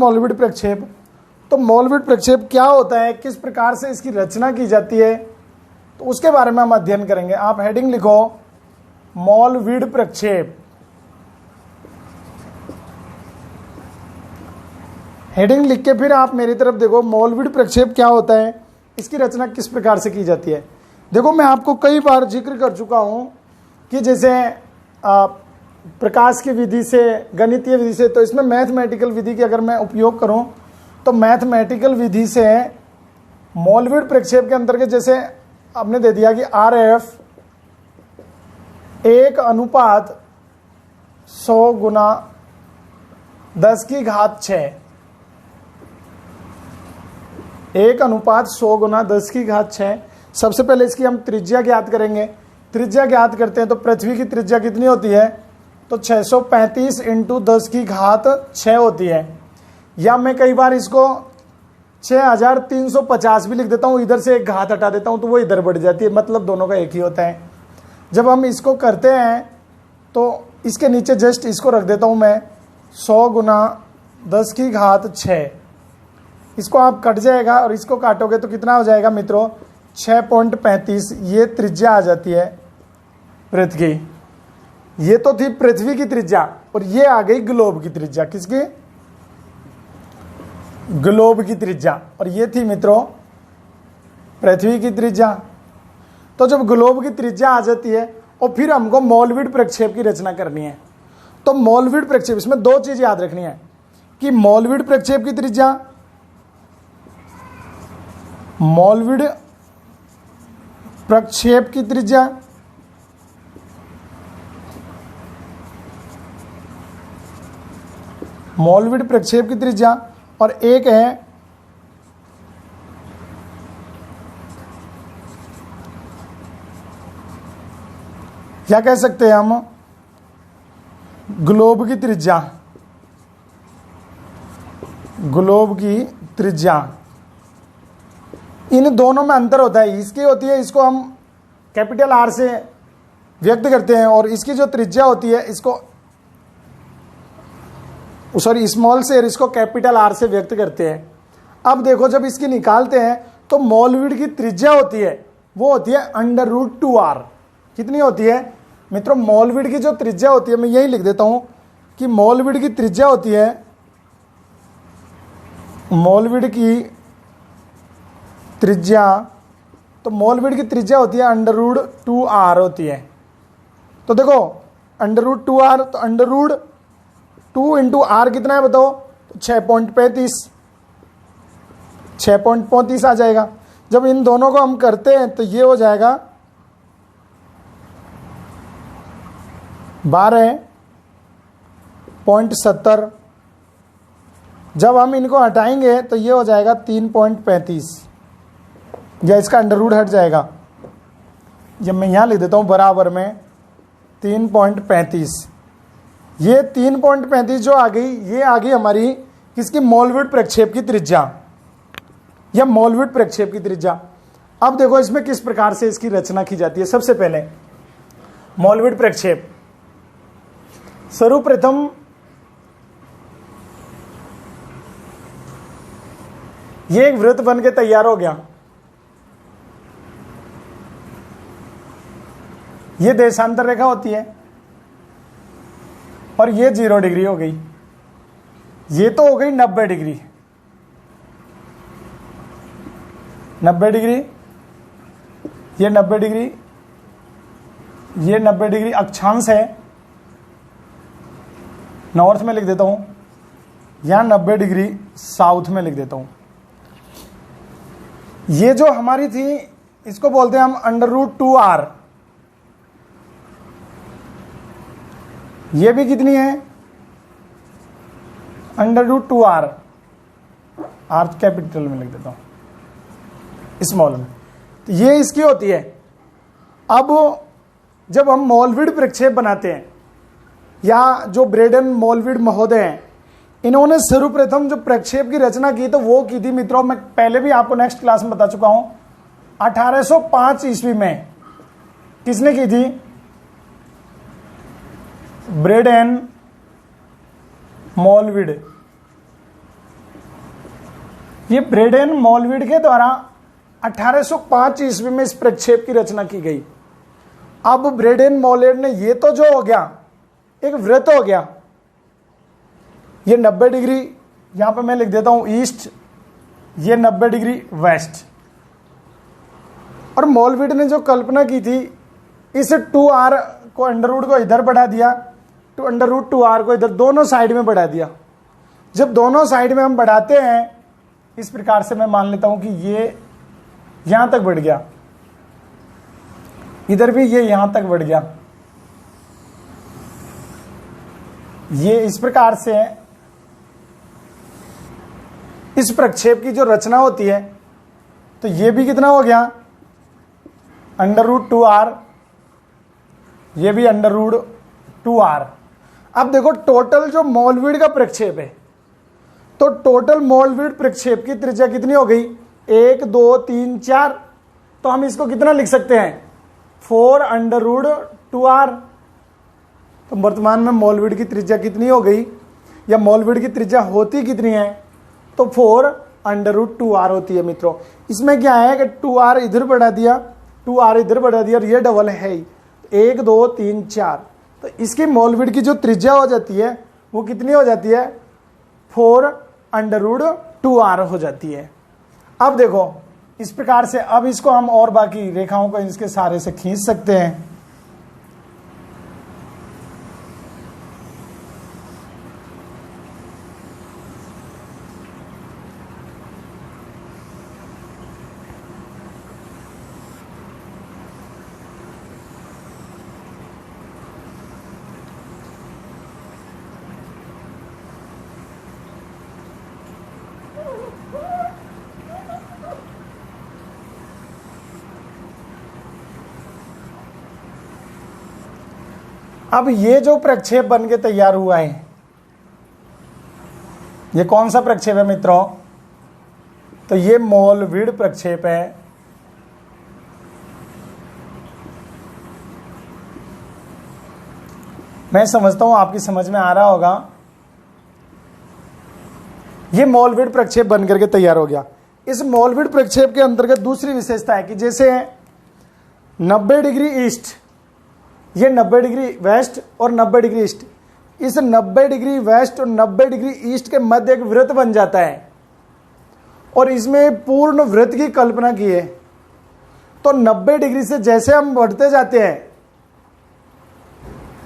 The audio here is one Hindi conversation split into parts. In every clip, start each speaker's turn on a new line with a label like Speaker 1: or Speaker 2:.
Speaker 1: मौलविड प्रक्षेप। तो मौलविड प्रक्षेप क्या होता है, किस प्रकार से इसकी रचना की जाती है, तो उसके बारे में हम अध्ययन करेंगे। आप हेडिंग लिखो मौलविड प्रक्षेप। हेडिंग लिख के फिर आप मेरी तरफ देखो, मौलविड प्रक्षेप क्या होता है, इसकी रचना किस प्रकार से की जाती है। देखो मैं आपको कई बार जिक्र कर चुका हूं कि जैसे प्रकाश की विधि से, गणितीय विधि से, तो इसमें मैथमेटिकल विधि की अगर मैं उपयोग करूं तो मैथमेटिकल विधि से मौलविड प्रक्षेप के अंतर्गत जैसे आपने दे दिया कि RF 1:100 गुना 10 की घात 6, 1:100 गुना 10 की घात 6। सबसे पहले इसकी हम त्रिज्या ज्ञात करेंगे। त्रिज्या ज्ञात करते हैं तो पृथ्वी की त्रिज्या कितनी होती है, तो 635 इंटू 10 की घात 6 होती है। या मैं कई बार इसको 6350 भी लिख देता हूँ, इधर से एक घात हटा देता हूँ तो वो इधर बढ़ जाती है, मतलब दोनों का एक ही होता है। जब हम इसको करते हैं तो इसके नीचे जस्ट इसको रख देता हूँ मैं 100 गुना 10 की घात 6। इसको आप कट जाएगा और इसको काटोगे तो कितना हो जाएगा मित्रों, 6.35। ये त्रिज्या आ जाती है पृथ्वी। ये तो थी पृथ्वी की त्रिज्या और ये आ गई ग्लोब की त्रिज्या। किसकी? ग्लोब की त्रिज्या। और ये थी मित्रों पृथ्वी की त्रिज्या। तो जब ग्लोब की त्रिज्या आ जाती है और फिर हमको मौलविड प्रक्षेप की रचना करनी है, तो मौलविड प्रक्षेप, इसमें दो चीज याद रखनी है कि मौलविड प्रक्षेप की त्रिज्या, मौलविड प्रक्षेप की त्रिज्या मौलविड प्रक्षेप की त्रिज्या, और एक है क्या कह सकते हैं हम, ग्लोब की त्रिज्या। ग्लोब की त्रिज्या, इन दोनों में अंतर होता है। इसकी होती है, इसको हम कैपिटल R से व्यक्त करते हैं, और इसकी जो त्रिज्या होती है इसको स्मॉल से, इसको कैपिटल R से व्यक्त करते हैं। अब देखो जब इसकी निकालते हैं तो मौलविड की त्रिज्या होती है वो होती है √2R। कितनी होती है मित्रों? मौलविड की जो त्रिज्या होती है, मैं यही लिख देता हूं कि मौलविड की त्रिज्या होती है, मौलविड की त्रिज्या, तो मौलविड की त्रिज्या होती है √2R होती है। तो देखो √2R, तो √2 इंटू R कितना है बताओ? तो 6.35, 6.35 आ जाएगा। जब इन दोनों को हम करते हैं तो ये हो जाएगा 12.70। जब हम इनको हटाएंगे तो ये हो जाएगा 3.35, या इसका अंडर हट जाएगा। जब मैं यहां लिख देता हूं बराबर में 3.35, ये 3.35 जो आ गई, ये आ गई हमारी किसकी? मौलविड प्रक्षेप की त्रिज्या, या मौलविड प्रक्षेप की त्रिज्या। अब देखो इसमें किस प्रकार से इसकी रचना की जाती है। सबसे पहले मौलविड प्रक्षेप, सर्वप्रथम ये एक वृत्त बन के तैयार हो गया। ये देशांतर रेखा होती है और ये 0 डिग्री हो गई। ये तो हो गई 90 डिग्री, 90 डिग्री, ये 90 डिग्री, ये 90 डिग्री अक्षांश है, नॉर्थ में लिख देता हूं। यहां 90 डिग्री साउथ में लिख देता हूं। ये जो हमारी थी इसको बोलते हैं हम √2R। ये भी कितनी है? √2R। R कैपिटल में लिख देता हूं, स्मॉल में। तो ये इसकी होती है। अब जब हम मौलविड प्रक्षेप बनाते हैं, या जो ब्रेडन मौलविड महोदय हैं, इन्होंने सर्वप्रथम जो प्रक्षेप की रचना की तो वो की थी मित्रों, मैं पहले भी आपको नेक्स्ट क्लास में बता चुका हूं, 1805 ईस्वी में। किसने की थी? ब्रेडन मौलविड। ये ब्रेडेन मॉलविड के द्वारा 1805 ईस्वी में इस प्रक्षेप की रचना की गई। अब ब्रेडेन मॉलविड ने ये तो जो हो गया एक वृत्त हो गया, ये 90 डिग्री यहां पे मैं लिख देता हूं ईस्ट, ये 90 डिग्री वेस्ट। और मॉलविड ने जो कल्पना की थी इस 2r को अंडर रूट को इधर बढ़ा दिया, तो अंडर रूट 2r को इधर दोनों साइड में बढ़ा दिया। जब दोनों साइड में हम बढ़ाते हैं इस प्रकार से मैं मान लेता हूं कि ये यहां तक बढ़ गया, इधर भी ये यहां तक बढ़ गया, ये इस प्रकार से है। इस प्रक्षेप की जो रचना होती है तो ये भी कितना हो गया अंडर रूट 2r, ये भी अंडर रूट 2r। अब देखो टोटल जो मॉलविड का प्रक्षेप है, तो टोटल मॉलविड प्रक्षेप की त्रिज्या कितनी हो गई 1 2 3 4, तो हम इसको कितना लिख सकते हैं 4 अंडर रूट 2r। तो वर्तमान में मॉलविड की त्रिज्या कितनी हो गई, या मॉलविड की त्रिज्या होती कितनी है, तो 4 अंडर रूट 2r होती है मित्रों। इसमें क्या है कि 2r इधर बढ़ा दिया, 2r इधर बढ़ा दिया और ये डबल है ही, 1 2 3 4, तो इसकी मॉलविड की जो त्रिज्या हो जाती है वो कितनी हो जाती है 4 अंडर रूट 2r हो जाती है। अब देखो इस प्रकार से, अब इसको हम और बाकी रेखाओं को इसके सहारे से खींच सकते हैं। अब ये जो प्रक्षेप बन के तैयार हुआ है, ये कौन सा प्रक्षेप है मित्रों, तो ये मॉलविड प्रक्षेप है। मैं समझता हूं आपकी समझ में आ रहा होगा। ये मॉलविड प्रक्षेप बन करके तैयार हो गया। इस मॉलविड प्रक्षेप के अंतर्गत दूसरी विशेषता है कि जैसे 90 डिग्री ईस्ट, ये 90 डिग्री वेस्ट और 90 डिग्री ईस्ट, इस 90 डिग्री वेस्ट और 90 डिग्री ईस्ट के मध्य एक वृत्त बन जाता है और इसमें पूर्ण वृत्त की कल्पना की है। तो 90 डिग्री से जैसे हम बढ़ते जाते हैं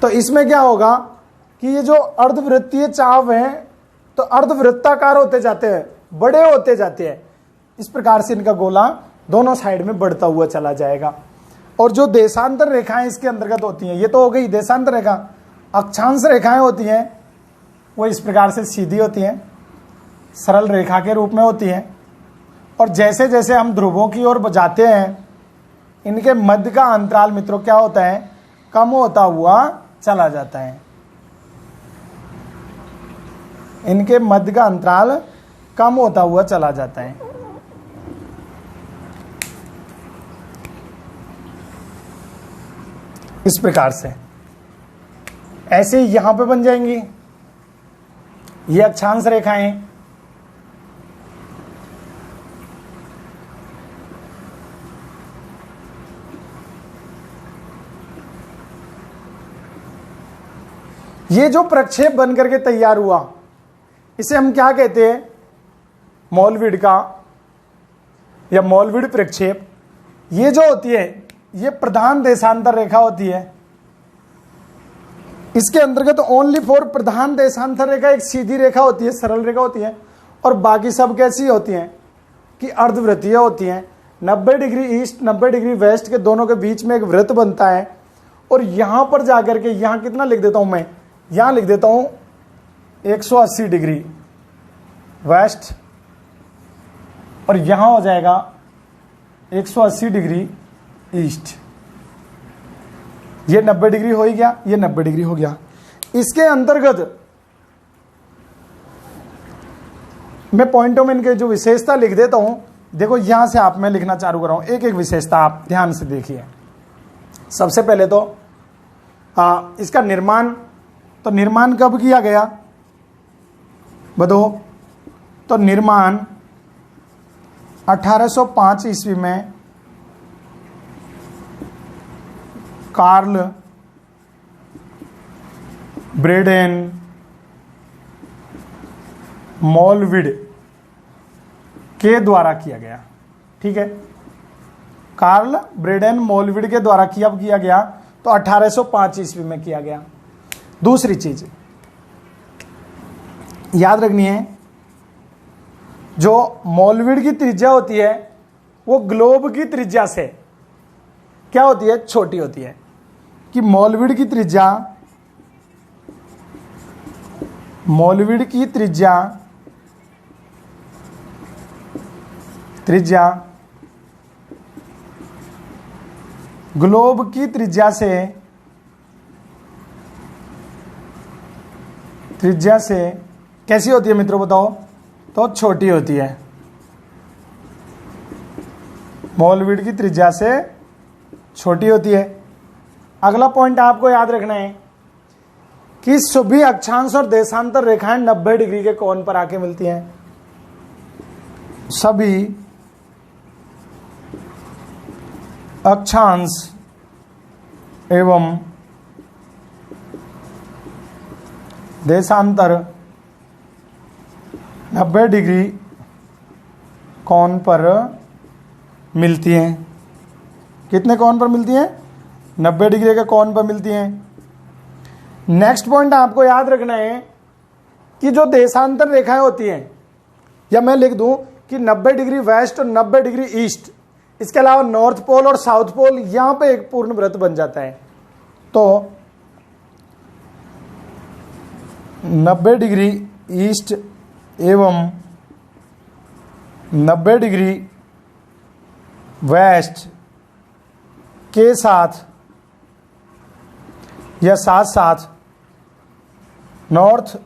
Speaker 1: तो इसमें क्या होगा कि ये जो अर्धवृत्तीय चाप हैं तो अर्धवृत्ताकार होते जाते हैं, बड़े होते जाते हैं। इस प्रकार से इनका गोला दोनों साइड में बढ़ता हुआ चला जाएगा। और जो देशांतर रेखाएं इसके अंतर्गत होती हैं, ये तो हो गई देशांतर रेखा। अक्षांश रेखाएं होती हैं वो इस प्रकार से सीधी होती हैं, सरल रेखा के रूप में होती हैं। और जैसे जैसे हम ध्रुवों की ओर जाते हैं इनके मध्य का अंतराल मित्रों क्या होता है, कम होता हुआ चला जाता है। इनके मध्य का अंतराल कम होता हुआ चला जाता है। इस प्रकार से ऐसे ही यहां पे बन जाएंगी ये अक्षांश रेखाएं। ये जो प्रक्षेप बन करके तैयार हुआ इसे हम क्या कहते हैं, मॉलविड का या मॉलविड प्रक्षेप। ये जो होती है ये प्रधान देशांतर रेखा होती है। इसके अंतर्गत ओनली फॉर प्रधान देशांतर रेखा एक सीधी रेखा होती है, सरल रेखा होती है, और बाकी सब कैसी होती हैं कि अर्धवृत्तीय होती हैं। 90 डिग्री ईस्ट 90 डिग्री वेस्ट के दोनों के बीच में एक वृत्त बनता है। और यहां पर जाकर के यहां कितना लिख देता हूं मैं, यहां लिख देता हूं 180 डिग्री वेस्ट और यहां हो जाएगा 180 डिग्री ईस्ट। ये 90 डिग्री हो ही गया, ये 90 डिग्री हो गया। इसके अंतर्गत मैं पॉइंटों में इनके जो विशेषता लिख देता हूं। देखो यहां से आप मैं लिखना चालू कर रहा हूं, एक एक विशेषता आप ध्यान से देखिए। सबसे पहले तो इसका निर्माण, तो निर्माण कब किया गया बताओ, तो निर्माण 1805 ईस्वी में कार्ल ब्रेडेन मोलविड के द्वारा किया गया। ठीक है, कार्ल ब्रेडेन मोलविड के द्वारा किया गया, तो 1805 ईस्वी में किया गया। दूसरी चीज याद रखनी है, जो मोलविड की त्रिज्या होती है वो ग्लोब की त्रिज्या से क्या होती है, छोटी होती है। कि मोलविड की त्रिज्या ग्लोब की त्रिज्या से कैसी होती है मित्रों बताओ, तो छोटी होती है। मोलविड की त्रिज्या से छोटी होती है। अगला पॉइंट आपको याद रखना है कि सभी अक्षांश और देशांतर रेखाएं 90 डिग्री के कोण पर आके मिलती हैं। सभी अक्षांश एवं देशांतर 90 डिग्री कोण पर मिलती हैं। कितने कोण पर मिलती हैं, 90 डिग्री के कोण पर मिलती हैं। नेक्स्ट पॉइंट आपको याद रखना है कि जो देशांतर रेखाएं होती हैं, या मैं लिख दूं कि 90 डिग्री वेस्ट और 90 डिग्री ईस्ट, इसके अलावा नॉर्थ पोल और साउथ पोल, यहां पे एक पूर्ण वृत्त बन जाता है। तो 90 डिग्री ईस्ट एवं 90 डिग्री वेस्ट के साथ या साथ साथ नॉर्थ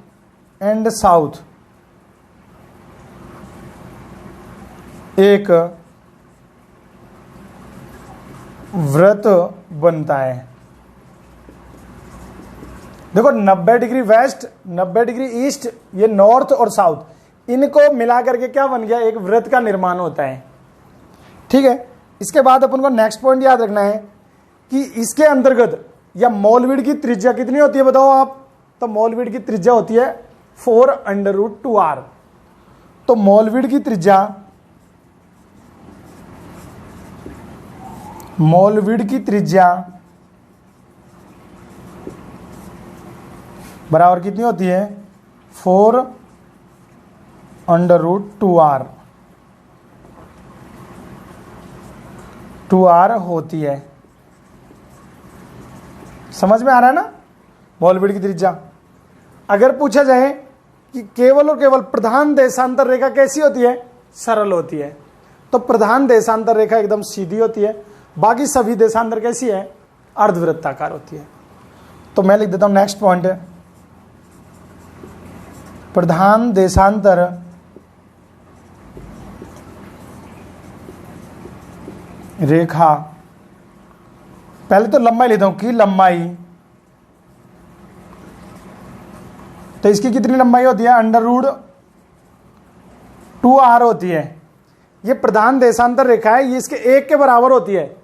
Speaker 1: एंड साउथ एक वृत्त बनता है। देखो 90 डिग्री वेस्ट, 90 डिग्री ईस्ट, ये नॉर्थ और साउथ, इनको मिला करके क्या बन गया, एक वृत्त का निर्माण होता है। ठीक है, इसके बाद अपन को नेक्स्ट पॉइंट याद रखना है कि इसके अंतर्गत या मोलविड की त्रिज्या कितनी होती है बताओ आप, तो मोलविड की त्रिज्या होती है 4√2r। तो मोलविड की त्रिज्या बराबर कितनी होती है, 4√2r 2r होती है। समझ में आ रहा है ना, मोलविड की त्रिज्या। अगर पूछा जाए कि केवल और केवल प्रधान देशांतर रेखा कैसी होती है, सरल होती है, तो प्रधान देशांतर रेखा एकदम सीधी होती है, बाकी सभी देशांतर कैसी है, अर्धवृत्ताकार होती है। तो मैं लिख देता हूं नेक्स्ट पॉइंट, प्रधान देशांतर रेखा, पहले तो लंबाई लेता हूं कि लंबाई, तो इसकी कितनी लंबाई होती है, √2r होती है। ये प्रधान देशांतर रेखा है, ये इसके एक के बराबर होती है।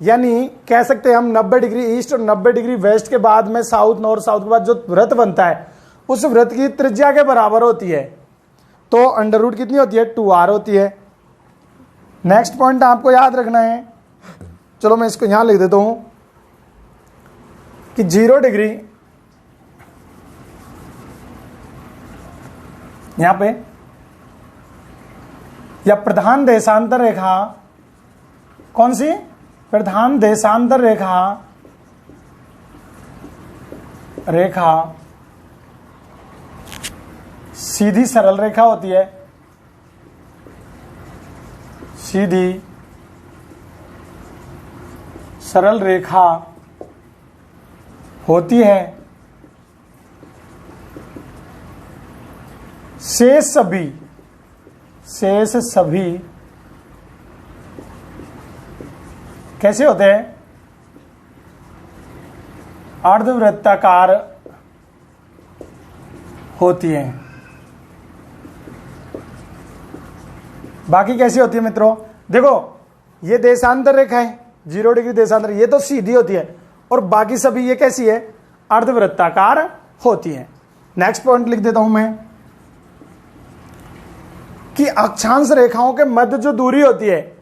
Speaker 1: यानी कह सकते हैं हम 90 डिग्री ईस्ट और 90 डिग्री वेस्ट के बाद में साउथ, नॉर्थ, साउथ के बाद जो वृत्त बनता है उस वृत्त की त्रिज्या के बराबर होती है। तो अंडर कितनी होती है, 2r होती है। नेक्स्ट पॉइंट आपको याद रखना है, चलो मैं इसको यहां लिख देता हूं कि 0 डिग्री, यहां पे या प्रधान देशांतर रेखा, कौन सी, प्रधान देशांतर रेखा सीधी सरल रेखा होती है, सीधी सरल रेखा होती है। शेष सभी कैसे होते हैं, अर्धवृत्ताकार होती हैं। बाकी कैसी होती है मित्रों, देखो ये देशांतर रेखा है 0 डिग्री देशांतर, ये तो सीधी होती है, और बाकी सभी ये कैसी है, अर्धवृत्ताकार होती है। नेक्स्ट पॉइंट लिख देता हूं मैं कि अक्षांश रेखाओं के मध्य जो दूरी होती है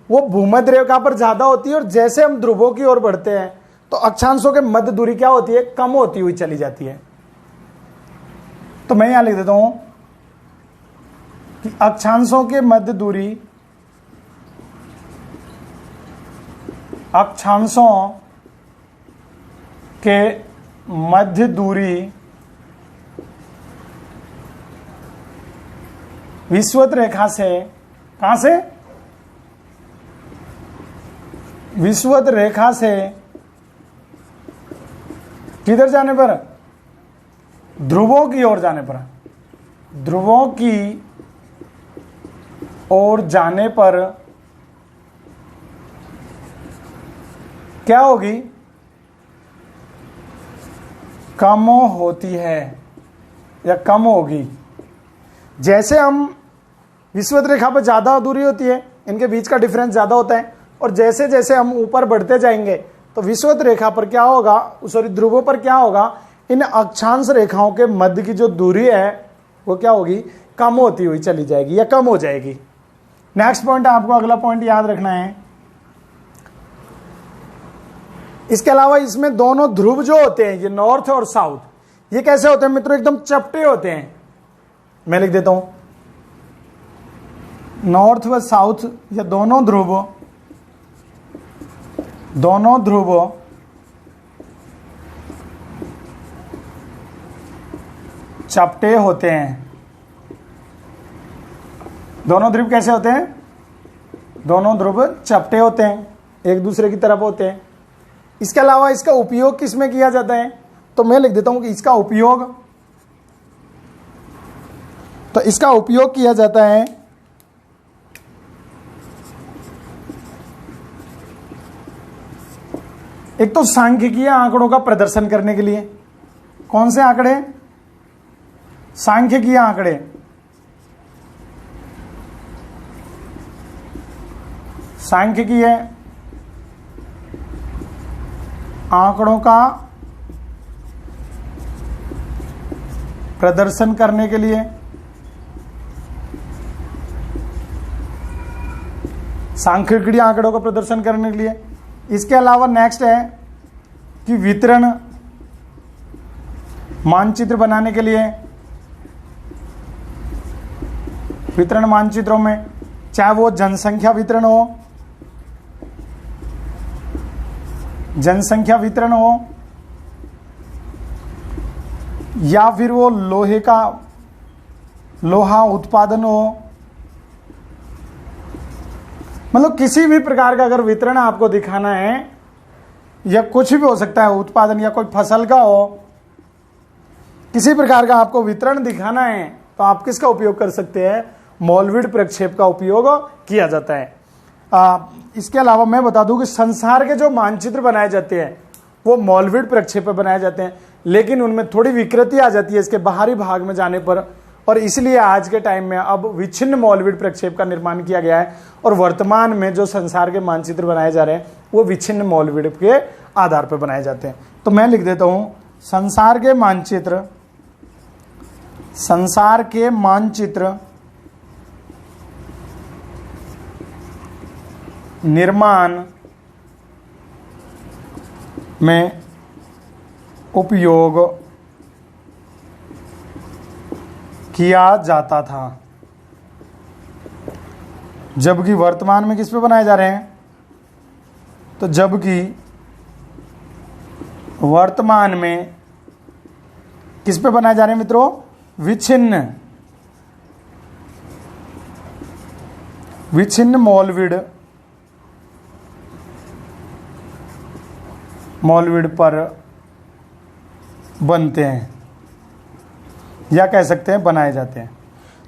Speaker 1: वो भूमध्य रेखा पर ज्यादा होती है, और जैसे हम ध्रुवों की ओर बढ़ते हैं तो अक्षांशों के मध्य दूरी क्या होती है, कम होती हुई चली जाती है। तो मैं यहां लिख देता हूं कि अक्षांशों के मध्य दूरी, अक्षांशों के मध्य दूरी विषुवत रेखा से, कहां से, विषुवत रेखा से किधर जाने पर, ध्रुवों की ओर जाने पर, ध्रुवों की ओर जाने पर क्या होगी, कम होती है या कम होगी। जैसे हम विषुवत रेखा पर ज्यादा दूरी होती है, इनके बीच का डिफरेंस ज्यादा होता है, और जैसे जैसे हम ऊपर बढ़ते जाएंगे तो विषुवत रेखा पर क्या होगा, सॉरी ध्रुवों पर क्या होगा, इन अक्षांश रेखाओं के मध्य की जो दूरी है वो क्या होगी, कम होती हुई चली जाएगी या कम हो जाएगी। नेक्स्ट पॉइंट, आपको अगला पॉइंट याद रखना है। इसके अलावा इसमें दोनों ध्रुव जो होते हैं, ये नॉर्थ और साउथ, ये कैसे होते हैं मित्रों, एकदम चपटे होते हैं। मैं लिख देता हूं नॉर्थ व साउथ, ये दोनों ध्रुव चपटे होते हैं। दोनों ध्रुव कैसे होते हैं, दोनों ध्रुव चपटे होते हैं, एक दूसरे की तरफ होते हैं। इसके अलावा इसका उपयोग किस में किया जाता है, तो मैं लिख देता हूं कि इसका उपयोग किया जाता है एक तो सांख्यिकीय आंकड़ों का प्रदर्शन करने के लिए। कौन से आंकड़े, सांख्यिकीय आंकड़े, सांख्यिकीय आंकड़ों का प्रदर्शन करने के लिए, सांख्यिकीय आंकड़ों का प्रदर्शन करने के लिए। इसके अलावा नेक्स्ट है कि वितरण मानचित्र बनाने के लिए, वितरण मानचित्रों में चाहे वो जनसंख्या वितरण हो या फिर वो लोहा उत्पादन हो, मतलब किसी भी प्रकार का अगर वितरण आपको दिखाना है, या कुछ भी हो सकता है, उत्पादन या कोई फसल का हो, किसी प्रकार का आपको वितरण दिखाना है तो आप किसका उपयोग कर सकते हैं, मोलविड प्रक्षेप का उपयोग किया जाता है। इसके अलावा मैं बता दूं कि संसार के जो मानचित्र बनाए जाते हैं वो मोलविड प्रक्षेप पर बनाए जाते हैं, लेकिन उनमें थोड़ी विकृति आ जाती है इसके बाहरी भाग में जाने पर, और इसलिए आज के टाइम में अब विच्छिन्न मोलविड प्रक्षेप का निर्माण किया गया है, और वर्तमान में जो संसार के मानचित्र बनाए जा रहे हैं वो विच्छिन्न मोलविड के आधार पर बनाए जाते हैं। तो मैं लिख देता हूं संसार के मानचित्र निर्माण में उपयोग किया जाता था, जबकि वर्तमान में किस पे बनाए जा रहे हैं, तो जबकि वर्तमान में किस पे बनाए जा रहे हैं मित्रों, विच्छिन्न मोलविड पर बनते हैं, या कह सकते हैं बनाए जाते हैं।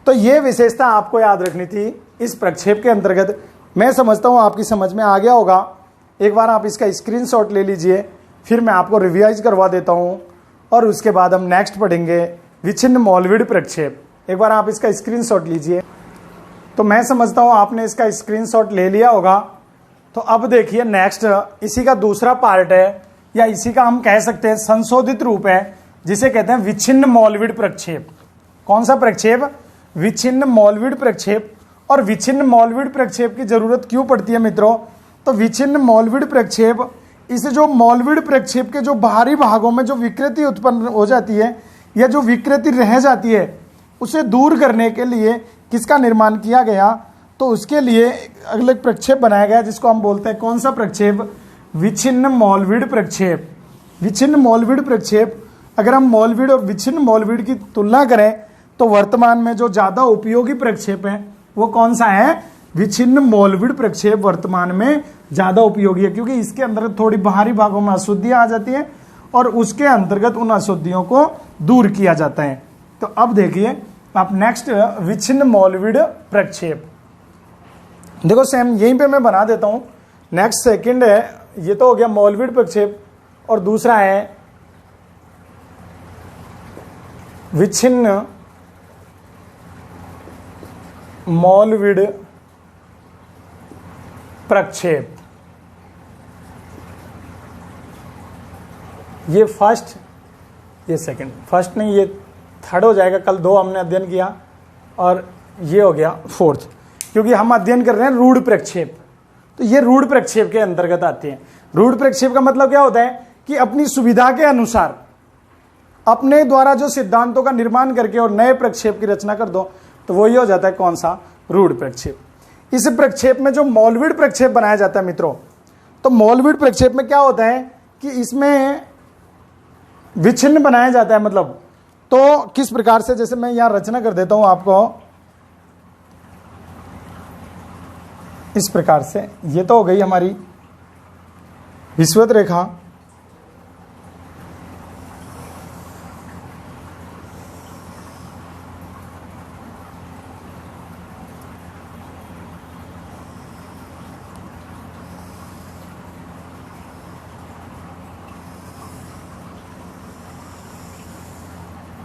Speaker 1: तो ये विशेषता आपको याद रखनी थी इस प्रक्षेप के अंतर्गत। मैं समझता हूं आपकी समझ में आ गया होगा। एक बार आप इसका स्क्रीनशॉट ले लीजिए, फिर मैं आपको रिवाइज करवा देता हूं, और उसके बाद हम नेक्स्ट पढ़ेंगे विच्छिन्न मोलविड प्रक्षेप। एक बार आप इसका स्क्रीनशॉट लीजिए। तो मैं समझता हूं आपने इसका स्क्रीनशॉट ले लिया होगा। तो अब देखिए नेक्स्ट, इसी का दूसरा पार्ट है, या इसी का हम कह सकते हैं संशोधित रूप है, जिसे कहते हैं विच्छिन्न मौलविड प्रक्षेप। कौन सा प्रक्षेप? विच्छिन्न मौलविड प्रक्षेप। और विच्छिन्न मौलविड प्रक्षेप की जरूरत क्यों पड़ती है मित्रों? तो विच्छिन्न मौलविड प्रक्षेप, इस जो मौलविड प्रक्षेप के जो बाहरी भागों में जो विकृति उत्पन्न हो जाती है या जो विकृति रह जाती है, उसे दूर करने के लिए किसका निर्माण किया गया? तो उसके लिए अलग प्रक्षेप बनाया गया, जिसको हम बोलते हैं कौन सा प्रक्षेप? विच्छिन्न मौलविड प्रक्षेप। विच्छिन्न मौलविड प्रक्षेप, अगर हम मौलविड और विच्छिन्न मौलविड की तुलना करें तो वर्तमान में जो ज्यादा उपयोगी प्रक्षेप है वो कौन सा है? विच्छिन्न मौलविड प्रक्षेप वर्तमान में ज्यादा उपयोगी है, क्योंकि इसके अंतर्गत थोड़ी बाहरी भागों में अशुद्धियां आ जाती है और उसके अंतर्गत उन अशुद्धियों को दूर किया जाता है। तो अब देखिए आप नेक्स्ट, विच्छिन्न मौलविड प्रक्षेप। देखो सेम यहीं पे मैं बना देता हूं। नेक्स्ट सेकंड है, ये तो हो गया मौलविड प्रक्षेप, और दूसरा है विच्छिन्न मौलविड प्रक्षेप। ये फर्स्ट, ये सेकंड, फर्स्ट नहीं ये थर्ड हो जाएगा। कल 2 हमने अध्ययन किया और ये हो गया फोर्थ, क्योंकि हम अध्ययन कर रहे हैं रूढ़ प्रक्षेप। तो ये रूढ़ प्रक्षेप के अंतर्गत आते हैं। रूढ़ प्रक्षेप का मतलब क्या होता है कि अपनी सुविधा के अनुसार अपने द्वारा जो सिद्धांतों का निर्माण करके और नए प्रक्षेप की रचना कर दो, तो वही हो जाता है कौन सा? रूढ़ प्रक्षेप। इस प्रक्षेप में जो मौलविड प्रक्षेप बनाया जाता है मित्रों, तो मौलविड प्रक्षेप में क्या होता है कि इसमें विच्छिन्न बनाया जाता है। मतलब तो किस प्रकार से, जैसे मैं यहां रचना कर देता हूं आपको इस प्रकार से। ये तो हो गई हमारी विषुवत रेखा।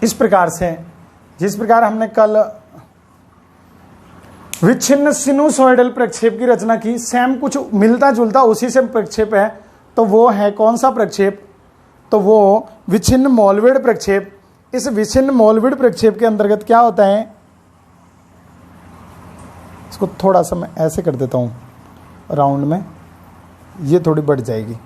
Speaker 1: इस प्रकार से, जिस प्रकार हमने कल विच्छिन्न सिनुसॉइडल प्रक्षेप की रचना की, सेम कुछ मिलता जुलता उसी से प्रक्षेप है। तो वो है कौन सा प्रक्षेप? तो वो विच्छिन्न मौलविड प्रक्षेप। इस विच्छिन्न मौलविड प्रक्षेप के अंतर्गत क्या होता है? इसको थोड़ा सा मैं ऐसे कर देता हूं राउंड में, ये थोड़ी बढ़ जाएगी।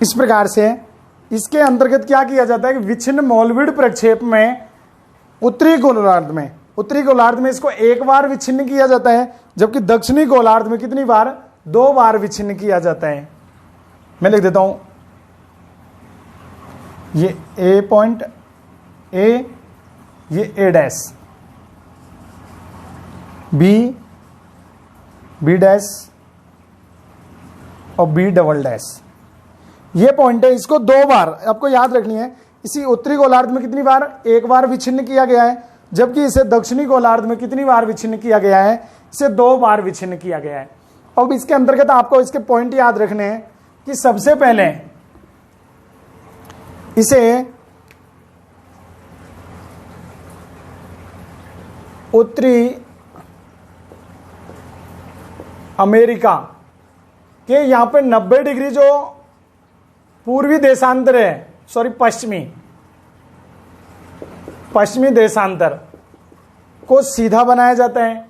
Speaker 1: इस प्रकार से इसके अंतर्गत क्या किया जाता है कि विच्छिन्न मौलविड प्रक्षेप में उत्तरी गोलार्ध में इसको एक बार विच्छिन्न किया जाता है, जबकि दक्षिणी गोलार्ध में कितनी बार? 2 बार विच्छिन्न किया जाता है। मैं लिख देता हूं, ये ए पॉइंट ए, ये ए डैश, बी डैश और बी डबल डैश। ये पॉइंट है, इसको 2 बार आपको याद रखनी है। इसी उत्तरी गोलार्ध में कितनी बार? 1 बार विच्छिन्न किया गया है, जबकि इसे दक्षिणी गोलार्ध में कितनी बार विच्छिन्न किया गया है? इसे 2 बार विच्छिन्न किया गया है। अब इसके अंतर्गत आपको इसके पॉइंट याद रखने हैं कि सबसे पहले इसे उत्तरी अमेरिका के यहां पे 90 डिग्री जो पूर्वी देशांतर है, सॉरी पश्चिमी देशांतर को सीधा बनाया जाता है।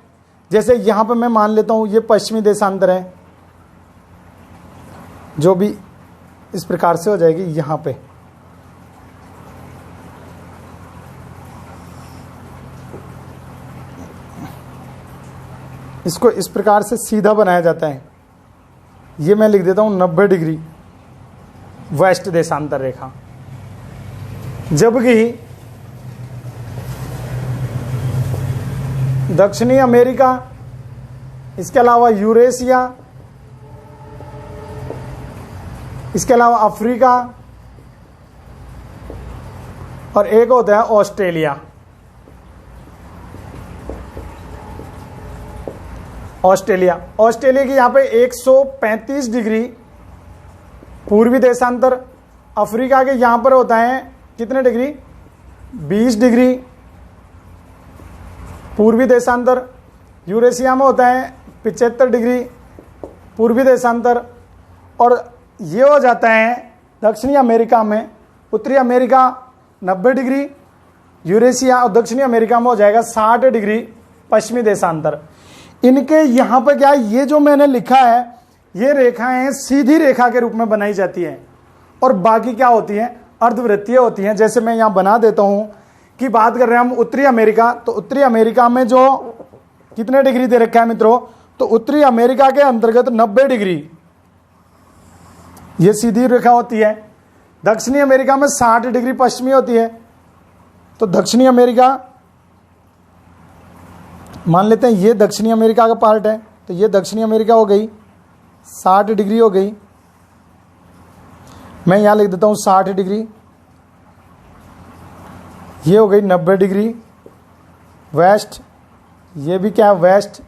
Speaker 1: जैसे यहां पे मैं मान लेता हूं ये पश्चिमी देशांतर है, जो भी इस प्रकार से हो जाएगी। यहां पे इसको इस प्रकार से सीधा बनाया जाता है। ये मैं लिख देता हूं 90 डिग्री वेस्ट देशांतर रेखा। जबकि दक्षिणी अमेरिका, इसके अलावा यूरेशिया, इसके अलावा अफ्रीका, और एक होता है ऑस्ट्रेलिया। ऑस्ट्रेलिया की यहां पे 135 डिग्री पूर्वी देशांतर। अफ्रीका के यहां पर होता है कितने डिग्री? 20 डिग्री पूर्वी देशांतर। यूरेशिया में होता है 75 डिग्री पूर्वी देशांतर। और ये हो जाता है दक्षिणी अमेरिका में, उत्तरी अमेरिका 90 डिग्री, यूरेशिया और दक्षिणी अमेरिका में हो जाएगा 60 डिग्री पश्चिमी देशांतर। इनके यहां पर क्या, ये जो मैंने लिखा है ये रेखाएं सीधी रेखा के रूप में बनाई जाती हैं, और बाकी क्या होती हैं? अर्धवृत्तीय होती हैं। जैसे मैं यहां बना देता हूं कि बात कर रहे हैं हम उत्तरी अमेरिका, तो उत्तरी अमेरिका में जो कितने डिग्री दे रखा है मित्रों? तो उत्तरी अमेरिका के अंतर्गत 90 डिग्री ये सीधी रेखा होती है। दक्षिणी अमेरिका में 60 डिग्री पश्चिमी होती है। तो दक्षिणी अमेरिका मान लेते हैं ये दक्षिणी अमेरिका का पार्ट है, तो ये दक्षिणी अमेरिका हो गई, 60 डिग्री हो गई। मैं यहां लिख देता हूं 60 डिग्री। ये हो गई 90 डिग्री वेस्ट, ये भी क्या है? वेस्ट।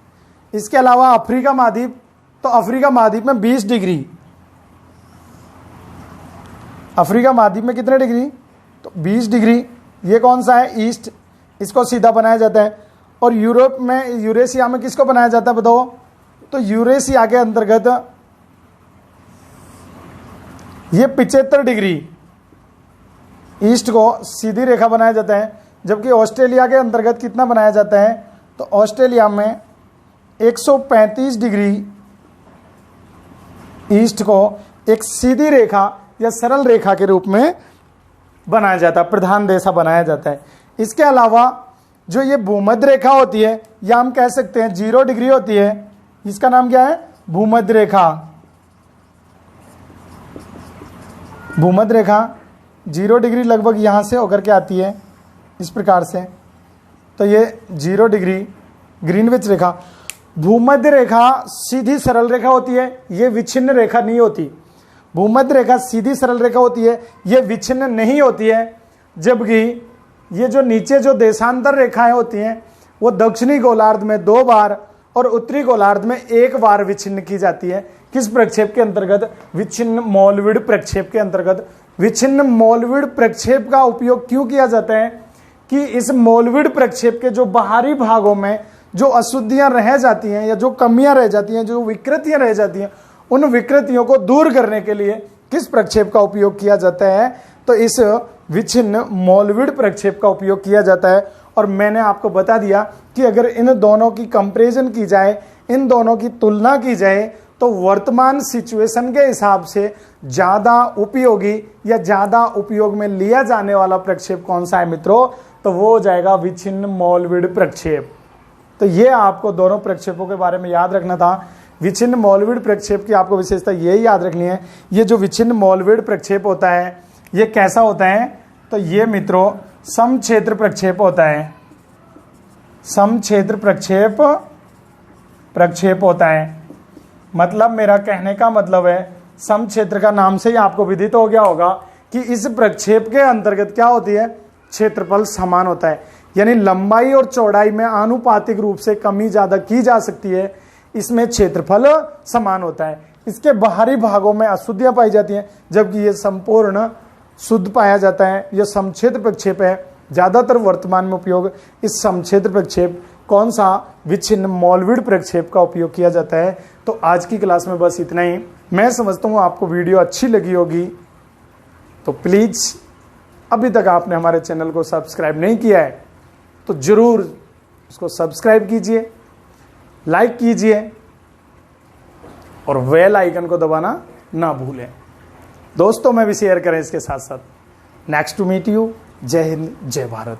Speaker 1: इसके अलावा अफ्रीका महाद्वीप, तो अफ्रीका महाद्वीप में 20 डिग्री। अफ्रीका महाद्वीप में कितने डिग्री? तो 20 डिग्री। ये कौन सा है? ईस्ट। इसको सीधा बनाया जाता है। और यूरोप में, यूरेशिया में किसको बनाया जाता है बताओ? तो यूरेशिया के अंतर्गत ये 75 डिग्री ईस्ट को सीधी रेखा बनाया जाता है। जबकि ऑस्ट्रेलिया के अंतर्गत कितना बनाया जाता है? तो ऑस्ट्रेलिया में 135 डिग्री ईस्ट को एक सीधी रेखा या सरल रेखा के रूप में बनाया जाता है, प्रधान रेखा बनाया जाता है। इसके अलावा जो ये भूमध्य रेखा होती है, या हम कह सकते हैं 0 डिग्री होती है, इसका नाम क्या है? भूमध्य रेखा। भूमध्य रेखा 0 डिग्री लगभग यहां से होकर के आती है इस प्रकार से, तो ये 0 डिग्री ग्रीनविच रेखा। भूमध्य रेखा सीधी सरल रेखा होती है, ये विच्छिन्न रेखा नहीं होती। भूमध्य रेखा सीधी सरल रेखा होती है, ये विच्छिन्न नहीं होती है। जबकि ये जो नीचे जो देशांतर रेखाएं होती हैं वो दक्षिणी गोलार्ध में 2 बार और उत्तरी गोलार्ध में 1 बार विच्छिन्न की जाती है। किस प्रक्षेप के अंतर्गत? विच्छिन्न मोलविड प्रक्षेप के अंतर्गत। विच्छिन्न मोलविड प्रक्षेप का उपयोग क्यों किया जाता है? कि इस मोलविड प्रक्षेप के जो बाहरी भागों में जो अशुद्धियां रह जाती हैं, या जो कमियां रह जाती हैं, जो विकृतियां रह जाती हैं, उन विकृतियों को दूर करने के लिए किस प्रक्षेप का उपयोग किया जाता है? तो इस विच्छिन्न मोलविड प्रक्षेप का उपयोग किया जाता है। और मैंने आपको बता दिया कि अगर इन दोनों की कंपैरिजन की जाए, इन दोनों की तुलना की जाए, तो वर्तमान सिचुएशन के हिसाब से ज्यादा उपयोगी या ज्यादा उपयोग में लिया जाने वाला प्रक्षेप कौन सा है मित्रों? तो वो हो जाएगा विच्छिन्न मोलविड प्रक्षेप। तो ये आपको दोनों प्रक्षेपों के बारे में याद रखना था। विच्छिन्न मोलविड प्रक्षेप की आपको विशेषता यही याद रखनी है। ये जो विच्छिन्न मोलविड प्रक्षेप होता है ये कैसा होता है? तो ये मित्रों समक्षेत्र प्रक्षेप होता है। समक्षेत्र प्रक्षेप होता है। मतलब मेरा कहने का मतलब है, समक्षेत्र का नाम से ही आपको विदित हो गया होगा कि इस प्रक्षेप के अंतर्गत क्या होती है? क्षेत्रफल समान होता है। यानी लंबाई और चौड़ाई में आनुपातिक रूप से कमी ज्यादा की जा सकती है, इसमें क्षेत्रफल समान होता है। इसके बाहरी भागों में अशुद्धियां पाई जाती हैं, जबकि ये संपूर्ण शुद्ध पाया जाता है। यह समक्षेत्र प्रक्षेप है। ज्यादातर वर्तमान में उपयोग इस समक्षेत्र प्रक्षेप कौन सा? विच्छिन्न मोलविड प्रक्षेप का उपयोग किया जाता है। तो आज की क्लास में बस इतना ही। मैं समझता हूं आपको वीडियो अच्छी लगी होगी, तो प्लीज अभी तक आपने हमारे चैनल को सब्सक्राइब नहीं किया है तो जरूर उसको सब्सक्राइब कीजिए, लाइक कीजिए और बेल आइकन को दबाना ना भूलें। दोस्तों में भी शेयर करें इसके साथ साथ। Next to meet you. जय हिंद, जय भारत।